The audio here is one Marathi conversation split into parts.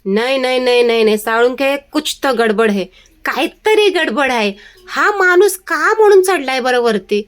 नाही नाही नाही नाही नाही साळुंखे, कुछ तो गडबड है, काहीतरी गडबड आहे. हा माणूस का म्हणून चढलाय बरं वरती?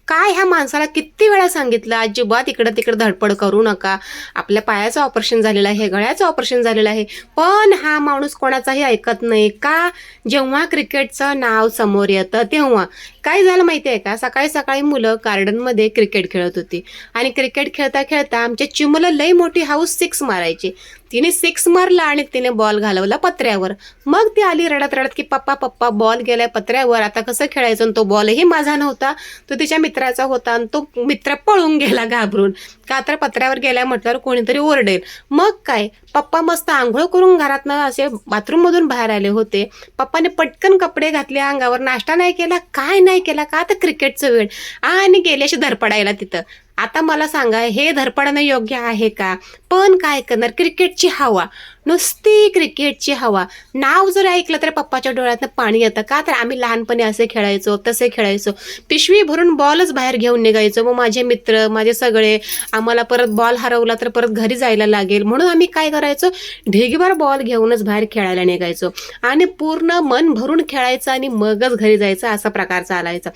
काय ह्या माणसाला किती वेळा सांगितलं अजिबात इकडं तिकडं धडपड करू नका. आपल्या पायाचं ऑपरेशन झालेलं आहे, गळ्याचं ऑपरेशन झालेलं आहे, पण हा माणूस कोणाचाही ऐकत नाही का? जेव्हा क्रिकेटचं नाव समोर येतं तेव्हा काय झालं माहिती आहे का? सकाळी सकाळी मुलं गार्डनमध्ये क्रिकेट खेळत होती आणि क्रिकेट खेळता खेळता आमच्या चिमुलं लई मोठी हाऊस सिक्स मारायची. तिने सिक्स मारला आणि तिने बॉल घालवला पत्र्यावर. मग ती आली रडत रडत की पप्पा पप्पा बॉल गेलाय पत्र्यावर, आता कसं खेळायचं? तो बॉलही माझा नव्हता, तो तिच्या मित्राचा होता आणि तो मित्र पळून गेला घाबरून. का तर पत्र्यावर गेलाय म्हटल्यावर कोणीतरी ओरडेल. मग काय, पप्पा मस्त आंघोळ करून घरातनं असे बाथरूम मधून बाहेर आले होते. पप्पाने पटकन कपडे घातले अंगावर, नाश्ता नाही केला, काय नाही केला, का तर क्रिकेटचं वेळ, आणि गेले अशी धडपडायला तिथं. आता मला सांगा, हे धडपडणं योग्य आहे का? पण काय करणार, क्रिकेटची हवा, नुसती क्रिकेटची हवा. नाव जर ऐकलं तर पप्पाच्या डोळ्यातनं पाणी येतं. का तर आम्ही लहानपणी असे खेळायचो, तसे खेळायचो, पिशवी भरून बॉलच बाहेर घेऊन निघायचो. मग माझे मित्र, माझे सगळे, आम्हाला परत बॉल हरवला तर परत घरी जायला लागेल म्हणून आम्ही काय करायचो, ढिगभर बॉल घेऊनच बाहेर खेळायला निघायचो आणि पूर्ण मन भरून खेळायचं आणि मगच घरी जायचं, असा प्रकार चालायचा.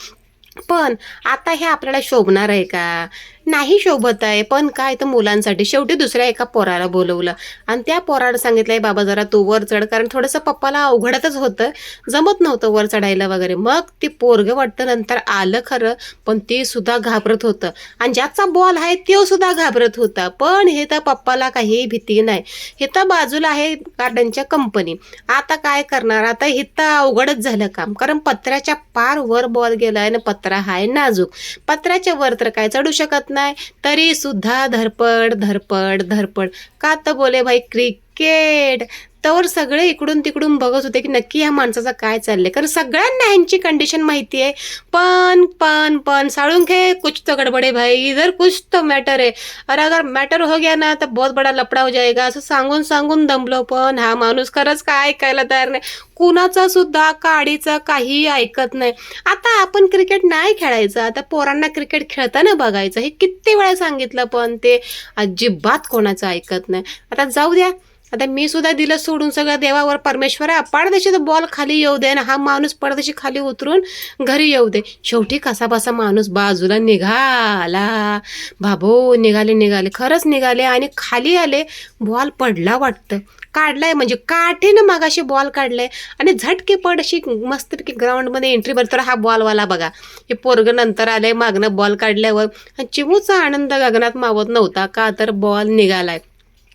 पण आता हे आपल्याला शोभणार आहे का? नाही शोभत आहे. पण काय तर मुलांसाठी शेवटी दुसऱ्या एका पोराला बोलवलं आणि त्या पोराला सांगितलंय, बाबा जरा तू वर चढ, कारण थोडंसं पप्पाला अवघडतच होतं, जमत नव्हतं वर चढायला वगैरे. मग ती पोरगं वाटतं नंतर आलं खरं, पण ते सुद्धा घाबरत होतं आणि ज्याचा बॉल आहे तो सुद्धा घाबरत होता. पण हे तर पप्पाला काही भीती नाही. हे तर बाजूला आहे गार्डनच्या कंपनी. आता काय करणार? आता हे तर अवघडच झालं काम, कारण पत्र्याच्या पार वर बॉल गेलाय आणि पत्रा हाय नाजूक. पत्र्याच्या वर तर काय चढू शकत नाही, तरी सुद्धा धडपड धडपड धडपड. का तर बोले भाई क्रिकेट. तर सगळे इकडून तिकडून बघत होते की नक्की ह्या माणसाचं काय चाललंय, कारण सगळ्यांना ह्यांची कंडिशन माहिती आहे. पण साळुंखे, कुछ तो गडबड है भाई, इधर कुछ तो मॅटर है, और अगर मॅटर हो गया ना तर बहुत बडा लफड़ा हो जाएगा, असं सांगून सांगून दमलो. पण हा माणूस खरंच काय ऐकायला तयार नाही, कुणाचा सुद्धा काडीचा काही ऐकत नाही. आता आपण क्रिकेट नाही खेळायचं, आता पोरांना क्रिकेट खेळताना बघायचं, हे किती वेळा सांगितलं पण ते अजिबात कोणाचं ऐकत नाही. आता जाऊ द्या, आता मी सुद्धा दिलं सोडून सगळं देवावर. परमेश्वरा, पडदेशी तर बॉल खाली येऊ दे ना, हा माणूस पडदेशी खाली उतरून घरी येऊ दे. शेवटी कसा बसा माणूस बाजूला निघाला. बाबो, निघाले खरंच निघाले आणि खाली आले. बॉल पडला वाटतं, काढलाय म्हणजे काठीनं मागाशी बॉल काढलाय आणि झटके पड अशी मस्तपैकी ग्राउंडमध्ये एंट्री भरतो. तर हा बॉलवाला बघा, हे पोरग नंतर आलंय मागणं बॉल काढल्यावर. चिमूचा आनंद गगनात मावत नव्हता, का तर बॉल निघालाय.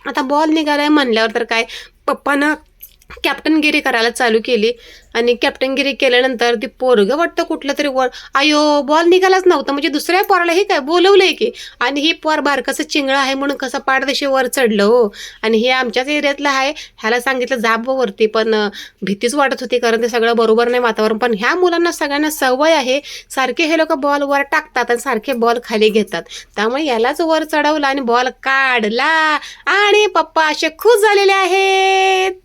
आता बॉल निघालाय म्हणल्यावर तर काय, पप्पानं कॅप्टनगिरी करायला चालू केली आणि कॅप्टनगिरी केल्यानंतर ती पोरगं वाटतं कुठलं तरी वर, आयो बॉल निघालाच नव्हता, म्हणजे दुसऱ्या पोराला हे काय बोलवलंय की, आणि ही पोर बारकाचं चिंगळं आहे म्हणून कसं पाडदेशी वर चढलं हो. आणि हे आमच्याच एरियातलं आहे, ह्याला सांगितलं जाब वरती, पण भीतीच वाटत होती, कारण ते सगळं बरोबर नाही वातावरण. पण ह्या मुलांना सगळ्यांना सवय आहे, सारखे हे लोक बॉल वर टाकतात आणि सारखे बॉल खाली घेतात, त्यामुळे यालाच वर चढवलं आणि बॉल काढला आणि पप्पा असे खुश झालेले आहेत.